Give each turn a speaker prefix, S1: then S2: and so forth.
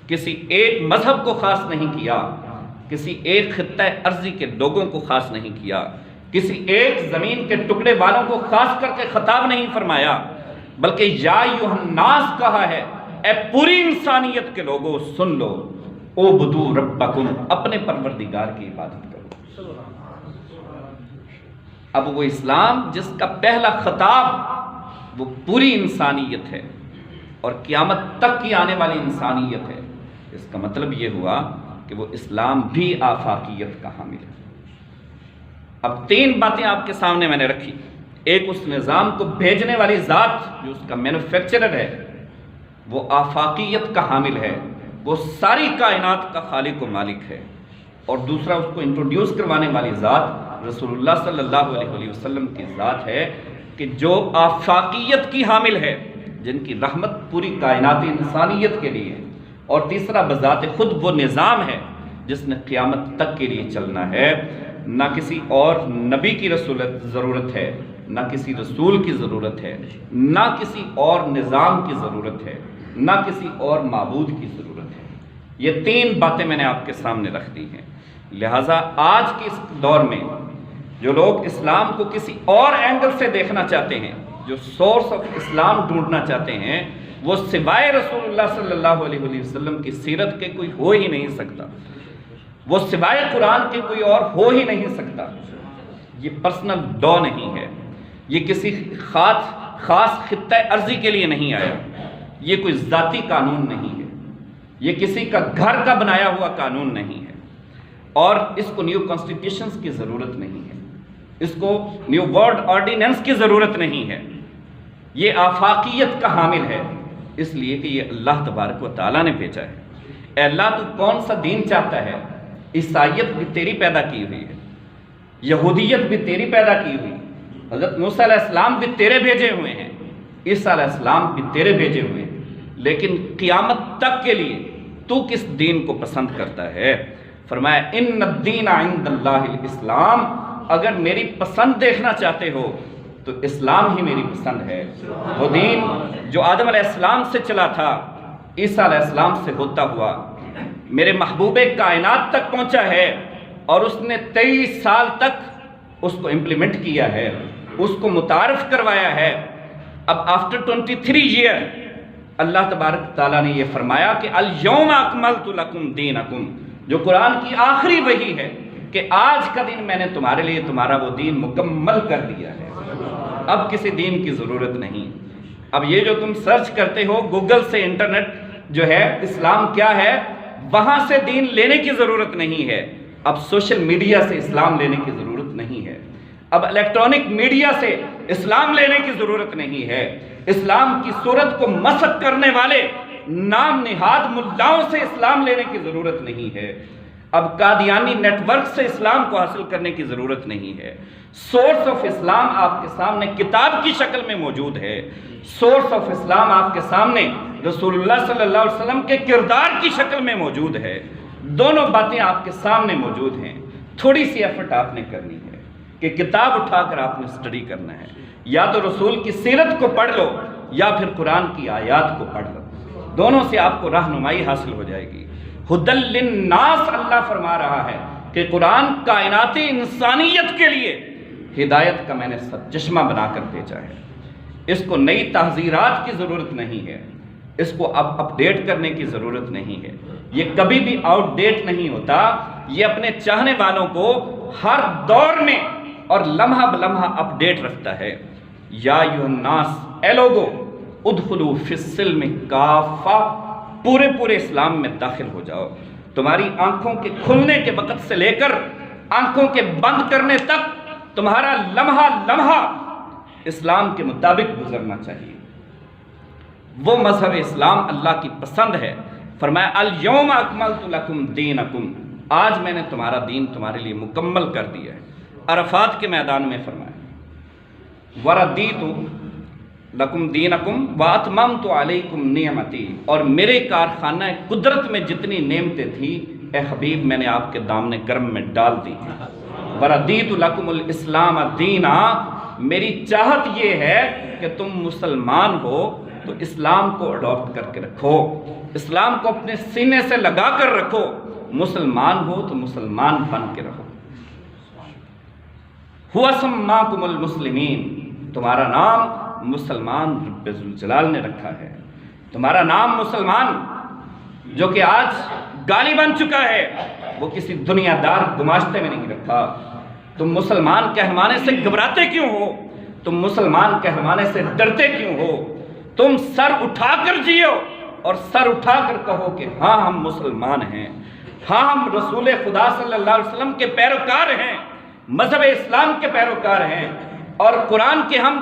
S1: کسی ایک مذہب کو خاص نہیں کیا، کسی ایک خطہ ارضی کے لوگوں کو خاص نہیں کیا، کسی ایک زمین کے ٹکڑے والوں کو خاص کر کے خطاب نہیں فرمایا، بلکہ یا ایھا الناس کہا ہے، اے پوری انسانیت کے لوگوں سن لو، اعبدوا ربکم، اپنے پروردگار کی عبادت کرو۔ اب وہ اسلام جس کا پہلا خطاب وہ پوری انسانیت ہے اور قیامت تک کی آنے والی انسانیت ہے، اس کا مطلب یہ ہوا کہ وہ اسلام بھی آفاقیت کا حامل ہے۔ اب تین باتیں آپ کے سامنے میں نے رکھی، ایک اس نظام کو بھیجنے والی ذات جو اس کا مینوفیکچرر ہے وہ آفاقیت کا حامل ہے، وہ ساری کائنات کا خالق و مالک ہے، اور دوسرا اس کو انٹروڈیوس کروانے والی ذات رسول اللہ صلی اللہ علیہ وسلم کی ذات ہے کہ جو آفاقیت کی حامل ہے، جن کی رحمت پوری کائنات انسانیت کے لیے، اور تیسرا بذات خود وہ نظام ہے جس نے قیامت تک کے لیے چلنا ہے۔ نہ کسی اور نبی کی ضرورت ہے، نہ کسی رسول کی ضرورت ہے، نہ کسی اور نظام کی ضرورت ہے، نہ کسی اور معبود کی ضرورت ہے۔ یہ تین باتیں میں نے آپ کے سامنے رکھ دی ہیں۔ لہٰذا آج کے اس دور میں جو لوگ اسلام کو کسی اور اینگل سے دیکھنا چاہتے ہیں، جو سورس آف اسلام ڈھونڈنا چاہتے ہیں، وہ سوائے رسول اللہ صلی اللہ علیہ وسلم کی سیرت کے کوئی ہو ہی نہیں سکتا، وہ سوائے قرآن کے کوئی اور ہو ہی نہیں سکتا۔ یہ پرسنل لا نہیں ہے، یہ کسی خاص خطہ ارضی کے لیے نہیں آیا، یہ کوئی ذاتی قانون نہیں ہے، یہ کسی کا گھر کا بنایا ہوا قانون نہیں ہے، اور اس کو نیو کانسٹیٹیوشنز کی ضرورت نہیں ہے، اس کو نیو ورلڈ آرڈیننس کی ضرورت نہیں ہے، یہ آفاقیت کا حامل ہے، اس لیے کہ یہ اللہ تبارک و تعالیٰ نے بھیجا ہے۔ اے اللہ تو کون سا دین چاہتا ہے؟ عیسائیت بھی تیری پیدا کی ہوئی ہے، یہودیت بھی تیری پیدا کی ہوئی ہے، حضرت موسیٰ علیہ السلام بھی تیرے بھیجے ہوئے ہیں، عیسیٰ علیہ السلام بھی تیرے بھیجے ہوئے ہیں، لیکن قیامت تک کے لیے تو کس دین کو پسند کرتا ہے؟ فرمایا ان الدین عند اللہ الاسلام، اگر میری پسند دیکھنا چاہتے ہو تو اسلام ہی میری پسند ہے۔ وہ دین جو آدم علیہ السلام سے چلا تھا، عیسیٰ علیہ السلام سے ہوتا ہوا میرے محبوب کائنات تک پہنچا ہے، اور اس نے 23 سال تک اس کو امپلیمنٹ کیا ہے، اس کو متعارف کروایا ہے۔ اب آفٹر 23 ایئر اللہ تبارک تعالیٰ نے یہ فرمایا کہ الیوم اکملت لکم دینکم، جو قرآن کی آخری وحی ہے کہ آج کا دن میں نے تمہارے لیے تمہارا وہ دین مکمل کر دیا ہے، اب کسی دین کی ضرورت نہیں۔ اب یہ جو تم سرچ کرتے ہو گوگل سے، انٹرنیٹ جو ہے اسلام کیا ہے، وہاں سے دین لینے کی ضرورت نہیں ہے، اب سوشل میڈیا سے اسلام لینے کی ضرورت نہیں ہے، اب الیکٹرانک میڈیا سے اسلام لینے کی ضرورت نہیں ہے، اسلام کی صورت کو مسخ کرنے والے نام نہاد ملاؤں سے اسلام لینے کی ضرورت نہیں ہے، اب قادیانی نیٹ ورک سے اسلام کو حاصل کرنے کی ضرورت نہیں ہے۔ سورس آف اسلام آپ کے سامنے کتاب کی شکل میں موجود ہے، سورس آف اسلام آپ کے سامنے رسول اللہ صلی اللہ علیہ وسلم کے کردار کی شکل میں موجود ہے، دونوں باتیں آپ کے سامنے موجود ہیں۔ تھوڑی سی ایفرٹ آپ نے کرنی ہے کہ کتاب اٹھا کر آپ نے اسٹڈی کرنا ہے، یا تو رسول کی سیرت کو پڑھ لو یا پھر قرآن کی آیات کو پڑھ لو، دونوں سے آپ کو رہنمائی حاصل ہو جائے گی۔ ہدی للناس اللہ فرما رہا ہے کہ قرآن کائنات انسانیت کے لیے ہدایت کا میں نے چشمہ بنا کر بھیجا ہے، اس کو نئی تحذیرات کی ضرورت نہیں ہے، اس کو اب اپڈیٹ کرنے کی ضرورت نہیں ہے، یہ کبھی بھی آؤٹ ڈیٹ نہیں ہوتا، یہ اپنے چاہنے والوں کو ہر دور میں اور لمحہ بلمحہ اپڈیٹ رکھتا ہے۔ یا ایھا الناس، اے لوگو، ادخلوا فی السلم کافہ، پورے اسلام میں داخل ہو جاؤ۔ تمہاری آنکھوں کے کھلنے کے وقت سے لے کر آنکھوں کے بند کرنے تک تمہارا لمحہ اسلام کے مطابق گزرنا چاہیے۔ وہ مذہب اسلام اللہ کی پسند ہے۔ فرمایا الیوم اکملت لکم دینکم، آج میں نے تمہارا دین تمہارے لیے مکمل کر دیا ہے۔ عرفات کے میدان میں فرمایا وردیت لکم دینکم واتممت علیکم نعمتی، اور میرے کارخانہ قدرت میں جتنی نعمتیں تھیں اے حبیب میں نے آپ کے دامن کرم میں ڈال دی ہیں۔ وردیت لکم الاسلام دینا، میری چاہت یہ ہے کہ تم مسلمان ہو، تو اسلام کو اڈاپٹ کر کے رکھو، اسلام کو اپنے سینے سے لگا کر رکھو، مسلمان ہو تو مسلمان بن کے رہو۔ ہوا سماکم المسلمین، تمہارا نام مسلمان رب ذوالجلال نے رکھا ہے، تمہارا نام مسلمان جو کہ آج گالی بن چکا ہے، وہ کسی دنیا دار گماشتے میں نہیں رکھا۔ تم مسلمان کہلوانے سے گھبراتے کیوں ہو؟ تم مسلمان کہلوانے سے ڈرتے کیوں ہو؟ تم سر اٹھا کر جیو اور سر اٹھا کر کہو کہ ہاں ہم مسلمان ہیں، ہاں ہم رسول خدا صلی اللہ علیہ وسلم کے پیروکار ہیں، مذہب اسلام کے پیروکار ہیں، اور قرآن کے ہم